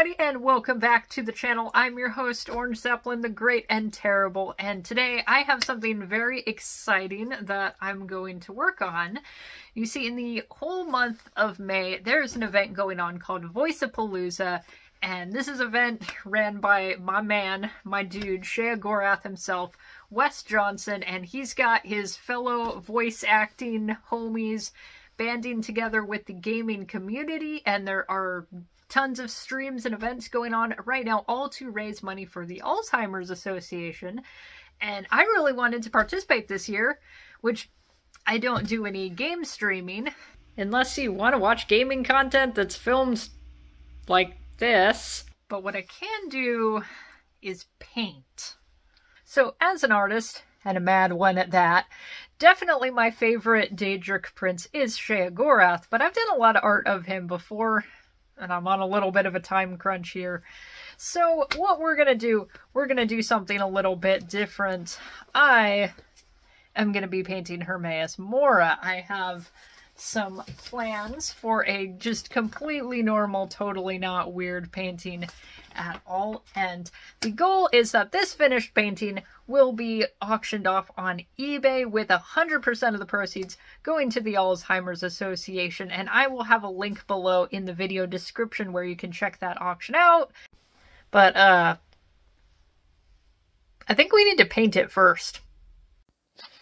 everybody, and welcome back to the channel. I'm your host, Orange Zeppelin, the Great and Terrible, and today I have something very exciting that I'm going to work on. You see, in the whole month of May, there's an event going on called Voiceapalooza, and this is an event ran by my man, my dude, Shea Gorath himself, Wes Johnson, and he's got his fellow voice acting homies banding together with the gaming community, and there are tons of streams and events going on right now, all to raise money for the Alzheimer's Association. And I really wanted to participate this year, which I don't do any game streaming, unless you want to watch gaming content that's filmed like this. But what I can do is paint. So as an artist, and a mad one at that, definitely my favorite Daedric Prince is Shea Gorath, but I've done a lot of art of him before, and I'm on a little bit of a time crunch here. So what we're gonna do something a little bit different. I am gonna be painting Hermaeus Mora. I have some plans for a just completely normal, totally not weird painting at all, and the goal is that this finished painting will be auctioned off on eBay with 100% of the proceeds going to the Alzheimer's Association, and I will have a link below in the video description where you can check that auction out. But I think we need to paint it first.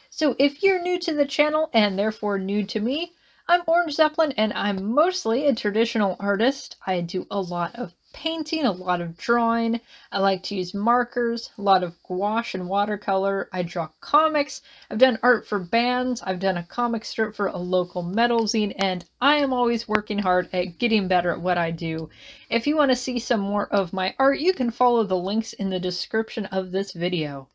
So if you're new to the channel and therefore new to me, I'm Orange Zeppelin, and I'm mostly a traditional artist. I do a lot of painting, a lot of drawing. I like to use markers, a lot of gouache and watercolor. I draw comics. I've done art for bands. I've done a comic strip for a local metal zine, and I am always working hard at getting better at what I do. If you want to see some more of my art, you can follow the links in the description of this video.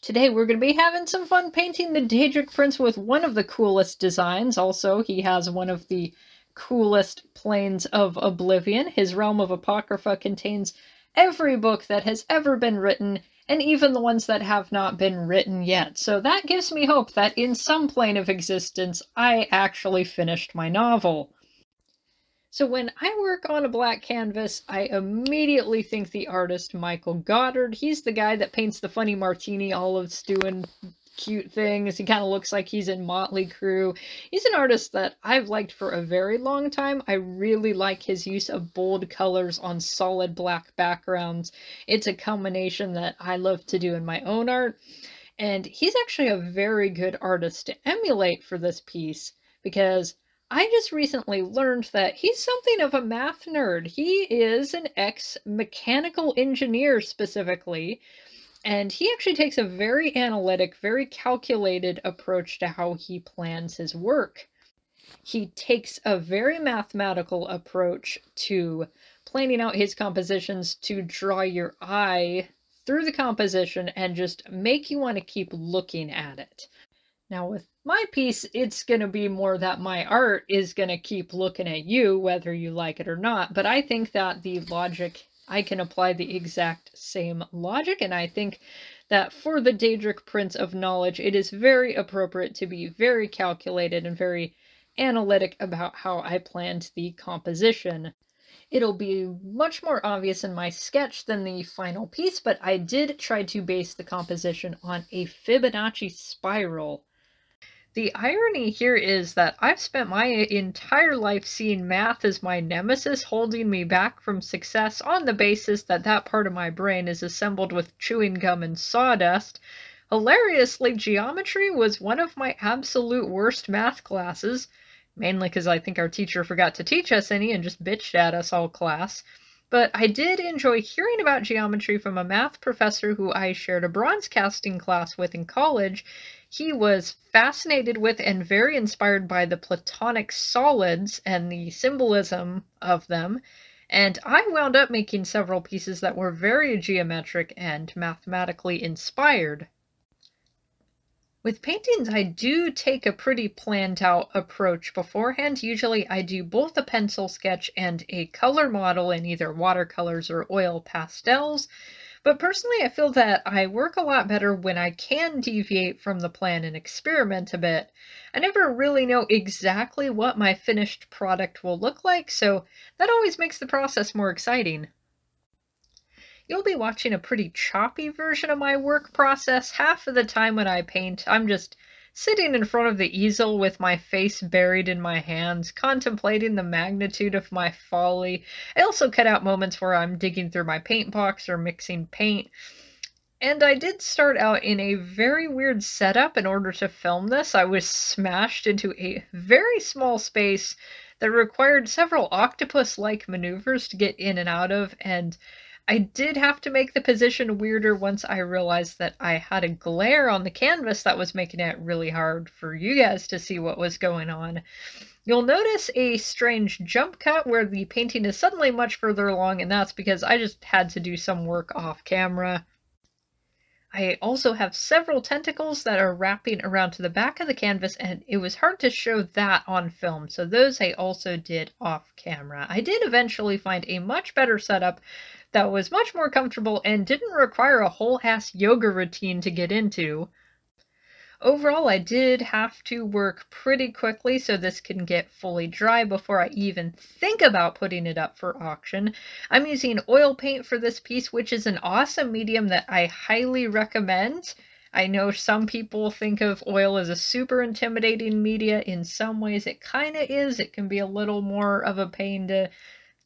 Today we're going to be having some fun painting the Daedric Prince with one of the coolest designs. Also, he has one of the coolest planes of Oblivion. His realm of Apocrypha contains every book that has ever been written, and even the ones that have not been written yet. So that gives me hope that in some plane of existence, I actually finished my novel. So when I work on a black canvas, I immediately think the artist Michael Goddard. He's the guy that paints the funny martini olives doing cute things. He kind of looks like he's in Motley Crue. He's an artist that I've liked for a very long time. I really like his use of bold colors on solid black backgrounds. It's a combination that I love to do in my own art. And he's actually a very good artist to emulate for this piece, because I just recently learned that he's something of a math nerd. He is an ex-mechanical engineer specifically, and he actually takes a very analytic, very calculated approach to how he plans his work. He takes a very mathematical approach to planning out his compositions to draw your eye through the composition and just make you want to keep looking at it. Now with my piece, it's going to be more that my art is going to keep looking at you, whether you like it or not. But I think that the logic, I can apply the exact same logic. And I think that for the Daedric Prince of Knowledge, it is very appropriate to be very calculated and very analytic about how I planned the composition. It'll be much more obvious in my sketch than the final piece, but I did try to base the composition on a Fibonacci spiral. The irony here is that I've spent my entire life seeing math as my nemesis, holding me back from success on the basis that that part of my brain is assembled with chewing gum and sawdust. Hilariously, geometry was one of my absolute worst math classes, mainly because I think our teacher forgot to teach us any and just bitched at us all class. But I did enjoy hearing about geometry from a math professor who I shared a bronze casting class with in college. He was fascinated with and very inspired by the Platonic solids and the symbolism of them, and I wound up making several pieces that were very geometric and mathematically inspired. With paintings, I do take a pretty planned out approach beforehand. Usually I do both a pencil sketch and a color model in either watercolors or oil pastels. But personally, I feel that I work a lot better when I can deviate from the plan and experiment a bit. I never really know exactly what my finished product will look like, so that always makes the process more exciting. you'll be watching a pretty choppy version of my work process. Half of the time when I paint, I'm just sitting in front of the easel with my face buried in my hands, contemplating the magnitude of my folly. I also cut out moments where I'm digging through my paint box or mixing paint. And I did start out in a very weird setup in order to film this. I was smashed into a very small space that required several octopus-like maneuvers to get in and out of, and I did have to make the position weirder once I realized that I had a glare on the canvas that was making it really hard for you guys to see what was going on. You'll notice a strange jump cut where the painting is suddenly much further along, and that's because I just had to do some work off camera. I also have several tentacles that are wrapping around to the back of the canvas, and it was hard to show that on film, so those I also did off camera. I did eventually find a much better setup that was much more comfortable and didn't require a whole-ass yoga routine to get into. Overall, I did have to work pretty quickly so this can get fully dry before I even think about putting it up for auction. I'm using oil paint for this piece, which is an awesome medium that I highly recommend. I know some people think of oil as a super intimidating media. In some ways it kind of is. It can be a little more of a pain to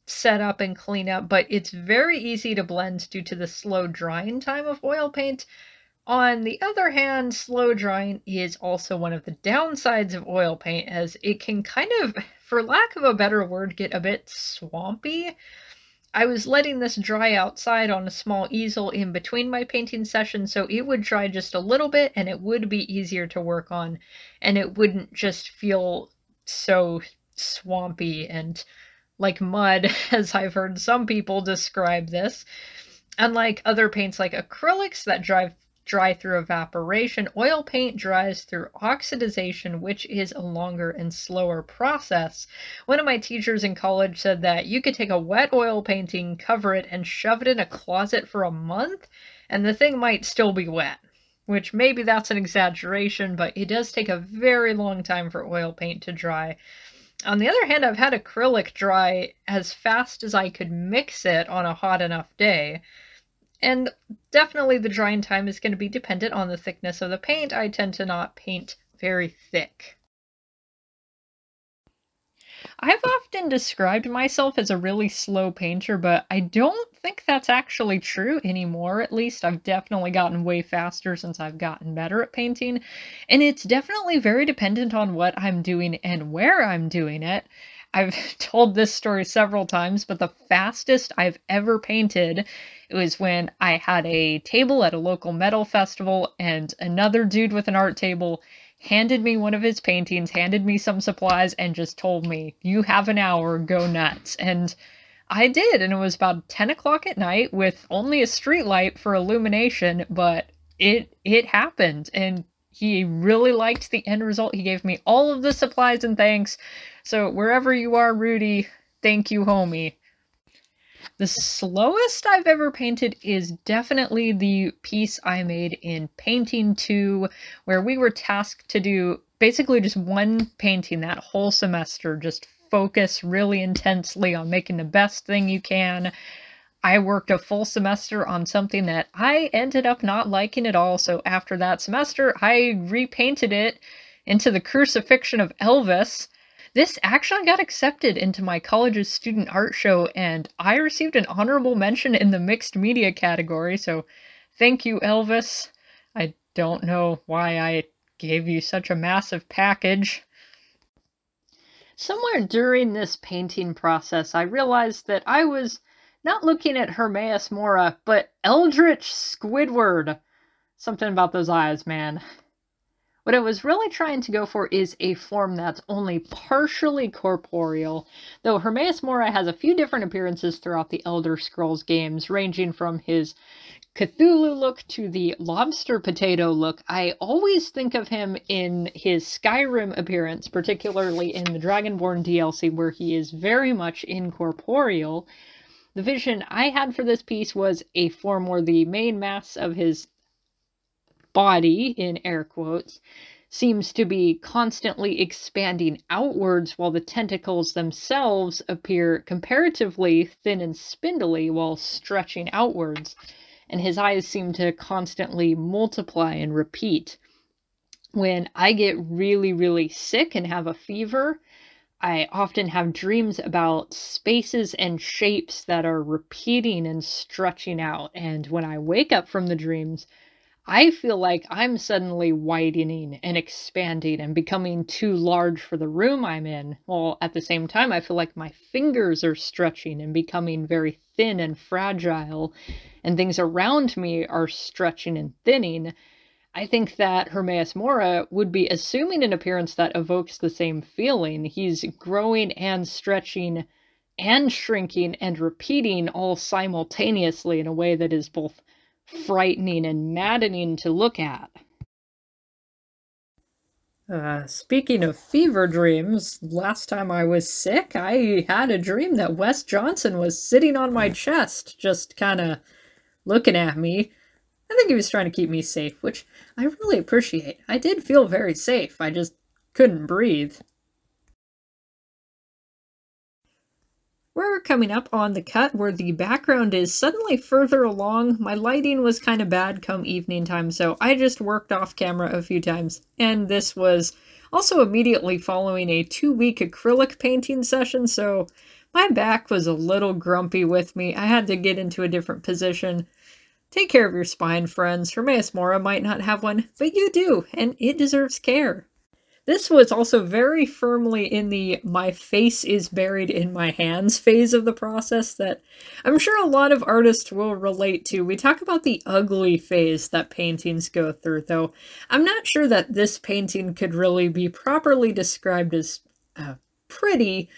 set up and clean up, but it's very easy to blend due to the slow drying time of oil paint. On the other hand, slow drying is also one of the downsides of oil paint, as it can kind of, for lack of a better word, get a bit swampy. I was letting this dry outside on a small easel in between my painting sessions, so it would dry just a little bit and it would be easier to work on, and it wouldn't just feel so swampy and like mud, as I've heard some people describe this. Unlike other paints like acrylics that dry through evaporation, oil paint dries through oxidization, which is a longer and slower process. One of my teachers in college said that you could take a wet oil painting, cover it, and shove it in a closet for a month, and the thing might still be wet. Which maybe that's an exaggeration, but it does take a very long time for oil paint to dry. On the other hand, I've had acrylic dry as fast as I could mix it on a hot enough day. And definitely the drying time is going to be dependent on the thickness of the paint. I tend to not paint very thick. I've often described myself as a really slow painter, but I don't think that's actually true anymore. At least I've definitely gotten way faster since I've gotten better at painting, and it's definitely very dependent on what I'm doing and where I'm doing it. I've told this story several times, but the fastest I've ever painted was when I had a table at a local metal festival, and another dude with an art table handed me one of his paintings, handed me some supplies, and just told me, "You have an hour, go nuts." And I did, and it was about 10 o'clock at night with only a street light for illumination, but it happened, and he really liked the end result. He gave me all of the supplies and thanks. So wherever you are, Rudy, thank you, homie. The slowest I've ever painted is definitely the piece I made in Painting 2, where we were tasked to do basically just one painting that whole semester, just focus really intensely on making the best thing you can. I worked a full semester on something that I ended up not liking at all, so after that semester, I repainted it into the crucifixion of Elvis. This actually got accepted into my college's student art show, and I received an honorable mention in the mixed media category, so thank you, Elvis. I don't know why I gave you such a massive package. Somewhere during this painting process, I realized that I was not looking at Hermaeus Mora, but Eldritch Squidward. Something about those eyes, man. What I was really trying to go for is a form that's only partially corporeal, though Hermaeus Mora has a few different appearances throughout the Elder Scrolls games, ranging from his Cthulhu look to the lobster potato look. I always think of him in his Skyrim appearance, particularly in the Dragonborn DLC, where he is very much incorporeal. The vision I had for this piece was a form where the main mass of his body, in air quotes, seems to be constantly expanding outwards while the tentacles themselves appear comparatively thin and spindly while stretching outwards, and his eyes seem to constantly multiply and repeat. When I get really, really sick and have a fever, I often have dreams about spaces and shapes that are repeating and stretching out, and when I wake up from the dreams, I feel like I'm suddenly widening and expanding and becoming too large for the room I'm in, while at the same time I feel like my fingers are stretching and becoming very thin and fragile, and things around me are stretching and thinning. I think that Hermaeus Mora would be assuming an appearance that evokes the same feeling. He's growing and stretching and shrinking and repeating all simultaneously in a way that is both frightening and maddening to look at. Speaking of fever dreams, last time I was sick, I had a dream that Wes Johnson was sitting on my chest, just kind of looking at me. I think he was trying to keep me safe, which I really appreciate. I did feel very safe, I just couldn't breathe. We're coming up on the cut where the background is suddenly further along. My lighting was kind of bad come evening time, so I just worked off camera a few times. And this was also immediately following a 2-week acrylic painting session, so my back was a little grumpy with me. I had to get into a different position. Take care of your spine, friends. Hermaeus Mora might not have one, but you do, and it deserves care. This was also very firmly in the "my face is buried in my hands" phase of the process that I'm sure a lot of artists will relate to. We talk about the ugly phase that paintings go through, though I'm not sure that this painting could really be properly described as pretty,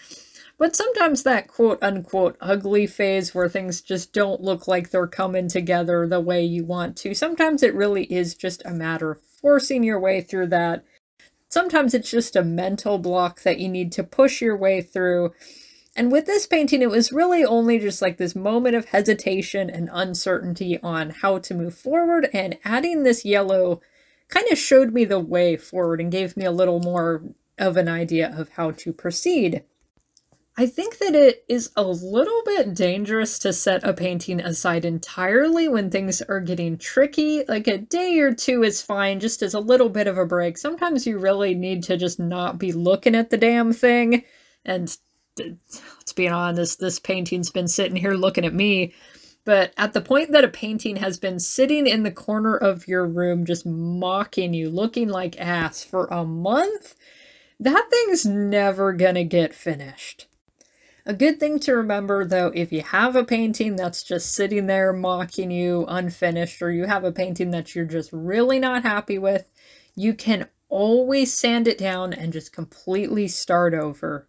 but sometimes that quote-unquote ugly phase where things just don't look like they're coming together the way you want to, sometimes it really is just a matter of forcing your way through that. Sometimes it's just a mental block that you need to push your way through. And with this painting, it was really only just like this moment of hesitation and uncertainty on how to move forward, and adding this yellow kind of showed me the way forward and gave me a little more of an idea of how to proceed. I think that it is a little bit dangerous to set a painting aside entirely when things are getting tricky. Like a day or two is fine, just as a little bit of a break. Sometimes you really need to just not be looking at the damn thing. And let's be honest, this painting's been sitting here looking at me. But at the point that a painting has been sitting in the corner of your room just mocking you, looking like ass for a month, that thing's never gonna get finished. A good thing to remember, though, if you have a painting that's just sitting there mocking you unfinished, or you have a painting that you're just really not happy with, you can always sand it down and just completely start over.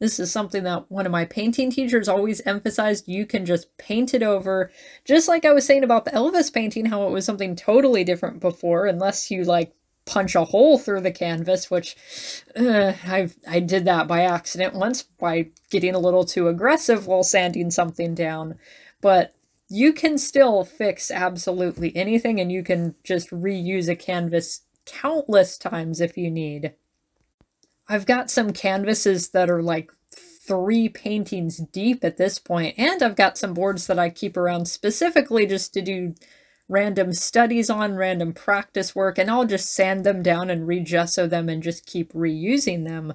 This is something that one of my painting teachers always emphasized. You can just paint it over. Just like I was saying about the Elvis painting, how it was something totally different before, unless you, like, punch a hole through the canvas, which I did that by accident once by getting a little too aggressive while sanding something down. But you can still fix absolutely anything, and you can just reuse a canvas countless times if you need. I've got some canvases that are like 3 paintings deep at this point, and I've got some boards that I keep around specifically just to do random studies on, random practice work, and I'll just sand them down and re-gesso them and just keep reusing them.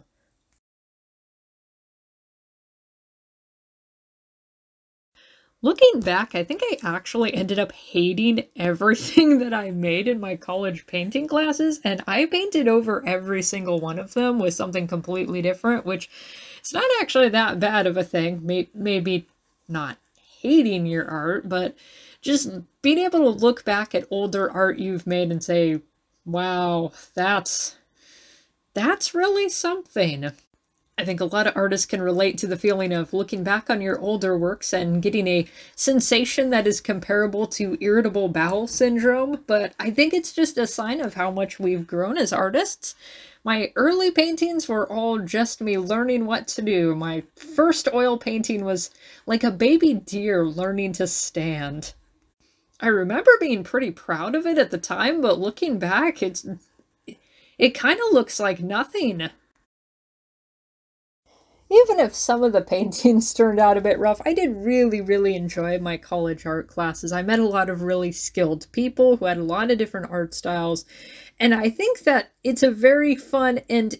Looking back, I think I actually ended up hating everything that I made in my college painting classes, and I painted over every single one of them with something completely different, which is not actually that bad of a thing. Maybe not hating your art, but just being able to look back at older art you've made and say, wow, that's really something. I think a lot of artists can relate to the feeling of looking back on your older works and getting a sensation that is comparable to irritable bowel syndrome, but I think it's just a sign of how much we've grown as artists. My early paintings were all just me learning what to do. My first oil painting was like a baby deer learning to stand. I remember being pretty proud of it at the time, but looking back, it it kind of looks like nothing. Even if some of the paintings turned out a bit rough, I did really enjoy my college art classes. I met a lot of really skilled people who had a lot of different art styles, and I think that it's a very fun and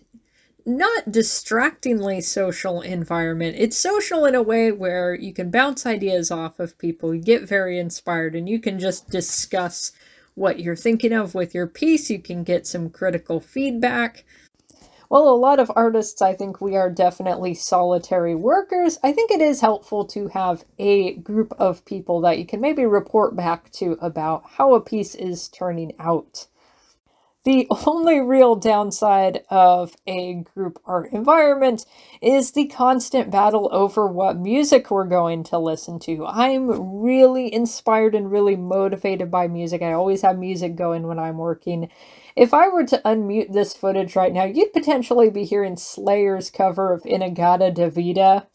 not distractingly social environment. It's social in a way where you can bounce ideas off of people, you get very inspired, and you can just discuss what you're thinking of with your piece. You can get some critical feedback. While a lot of artists, I think we are definitely solitary workers, I think it is helpful to have a group of people that you can maybe report back to about how a piece is turning out. The only real downside of a group art environment is the constant battle over what music we're going to listen to. I'm really inspired and really motivated by music. I always have music going when I'm working. If I were to unmute this footage right now, you'd potentially be hearing Slayer's cover of In-A-Gadda-Da-Vida.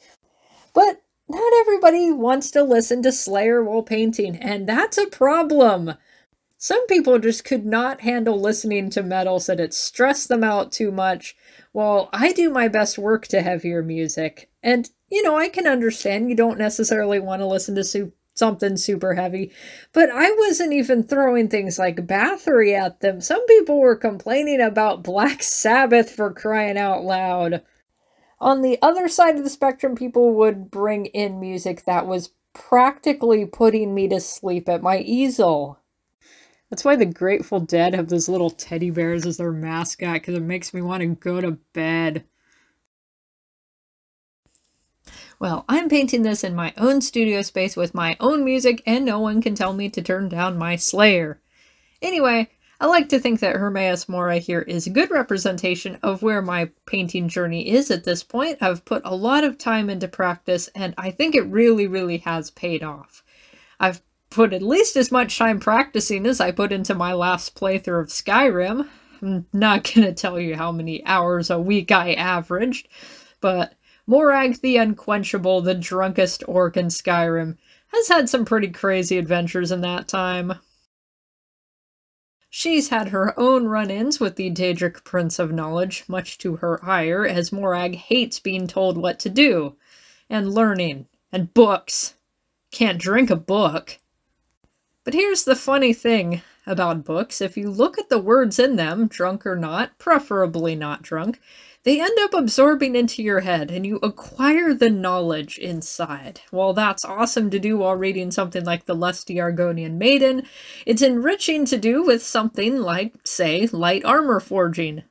But not everybody wants to listen to Slayer while painting, and that's a problem. Some people just could not handle listening to metal, said it stressed them out too much, while I do my best work to heavier music. And, you know, I can understand you don't necessarily want to listen to something super heavy, but I wasn't even throwing things like Bathory at them. Some people were complaining about Black Sabbath, for crying out loud. On the other side of the spectrum, people would bring in music that was practically putting me to sleep at my easel. That's why the Grateful Dead have those little teddy bears as their mascot, because it makes me want to go to bed. Well, I'm painting this in my own studio space with my own music, and no one can tell me to turn down my Slayer. Anyway, I like to think that Hermaeus Mora here is a good representation of where my painting journey is at this point. I've put a lot of time into practice, and I think it really has paid off. I've put at least as much time practicing as I put into my last playthrough of Skyrim. I'm not gonna tell you how many hours a week I averaged, but Morag the Unquenchable, the drunkest orc in Skyrim, has had some pretty crazy adventures in that time. She's had her own run-ins with the Daedric Prince of Knowledge, much to her ire, as Morag hates being told what to do, and learning, and books. Can't drink a book. But here's the funny thing about books. If you look at the words in them, drunk or not, preferably not drunk, they end up absorbing into your head, and you acquire the knowledge inside. While that's awesome to do while reading something like The Lusty Argonian Maiden, it's enriching to do with something like, say, light armor forging.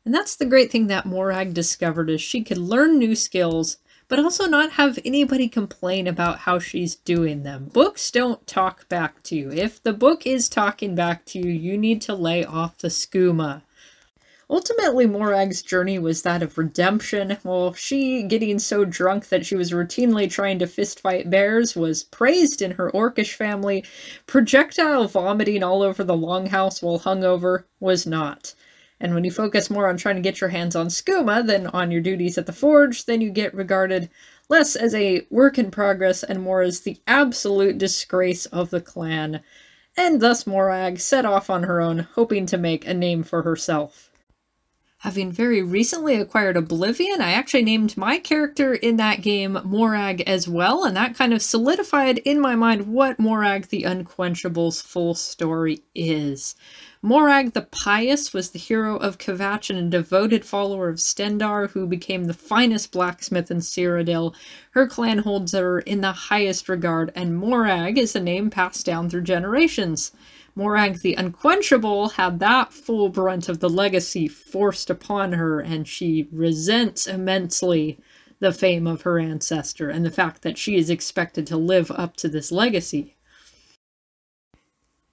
And that's the great thing that Morag discovered, is she could learn new skills, but also not have anybody complain about how she's doing them. Books don't talk back to you. If the book is talking back to you, you need to lay off the skooma. Ultimately, Morag's journey was that of redemption. While she, getting so drunk that she was routinely trying to fistfight bears, was praised in her orcish family, projectile vomiting all over the longhouse while hungover was not. And when you focus more on trying to get your hands on skooma than on your duties at the forge, then you get regarded less as a work in progress and more as the absolute disgrace of the clan. And thus Morag set off on her own, hoping to make a name for herself. Having very recently acquired Oblivion, I actually named my character in that game Morag as well, and that kind of solidified in my mind what Morag the Unquenchable's full story is. Morag the Pious was the hero of Kvatch and a devoted follower of Stendarr, who became the finest blacksmith in Cyrodiil. Her clan holds her in the highest regard, and Morag is a name passed down through generations. Morag the Unquenchable had that full brunt of the legacy forced upon her, and she resents immensely the fame of her ancestor and the fact that she is expected to live up to this legacy.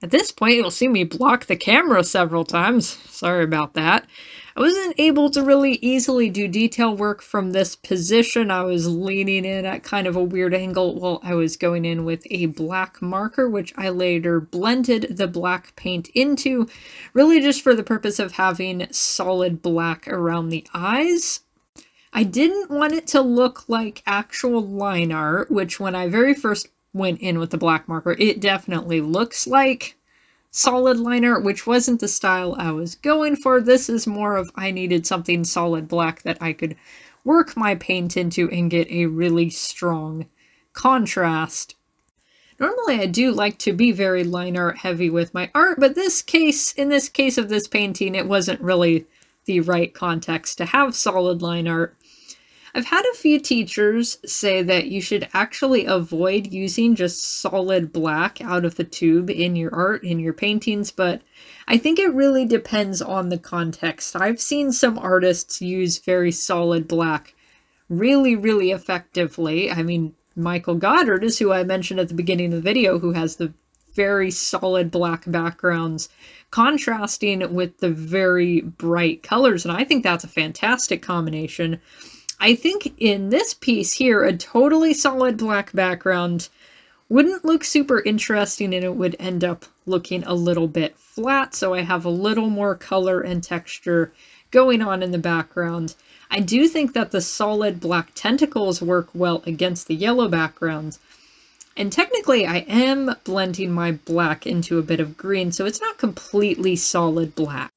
At this point, you'll see me block the camera several times. Sorry about that. I wasn't able to really easily do detail work from this position. I was leaning in at kind of a weird angle while I was going in with a black marker, which I later blended the black paint into, really just for the purpose of having solid black around the eyes. I didn't want it to look like actual line art, which when I very first went in with the black marker, it definitely looks like. solid liner, which wasn't the style I was going for. This is more of I needed something solid black that I could work my paint into and get a really strong contrast. Normally I do like to be very line art heavy with my art, but in this case of this painting, it wasn't really the right context to have solid line art. I've had a few teachers say that you should actually avoid using just solid black out of the tube in your art, in your paintings, but I think it really depends on the context. I've seen some artists use very solid black really, really effectively. I mean, Michael Goddard is who I mentioned at the beginning of the video, who has the very solid black backgrounds contrasting with the very bright colors, and I think that's a fantastic combination. I think in this piece here, a totally solid black background wouldn't look super interesting and it would end up looking a little bit flat, so I have a little more color and texture going on in the background. I do think that the solid black tentacles work well against the yellow background. And technically I am blending my black into a bit of green, so it's not completely solid black.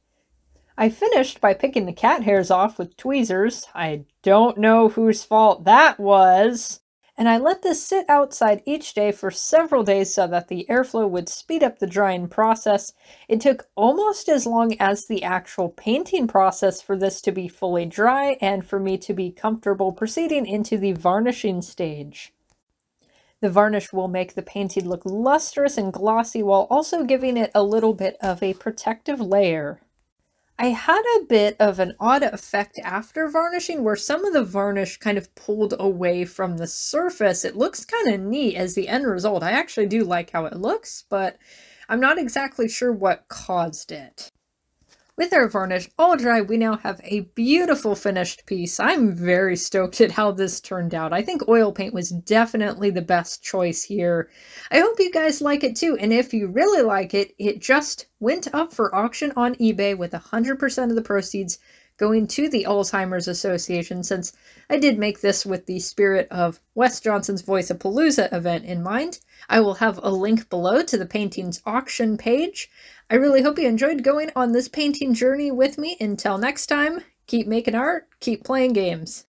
I finished by picking the cat hairs off with tweezers. I don't know whose fault that was. And I let this sit outside each day for several days so that the airflow would speed up the drying process. It took almost as long as the actual painting process for this to be fully dry and for me to be comfortable proceeding into the varnishing stage. The varnish will make the painting look lustrous and glossy while also giving it a little bit of a protective layer. I had a bit of an odd effect after varnishing where some of the varnish kind of pulled away from the surface. It looks kind of neat as the end result. I actually do like how it looks, but I'm not exactly sure what caused it. With our varnish all dry, we now have a beautiful finished piece. I'm very stoked at how this turned out. I think oil paint was definitely the best choice here. I hope you guys like it too, and if you really like it, it just went up for auction on eBay with 100% of the proceeds going to the Alzheimer's Association, since I did make this with the spirit of Wes Johnson's Voiceapalooza event in mind. I will have a link below to the painting's auction page. I really hope you enjoyed going on this painting journey with me. Until next time, keep making art, keep playing games.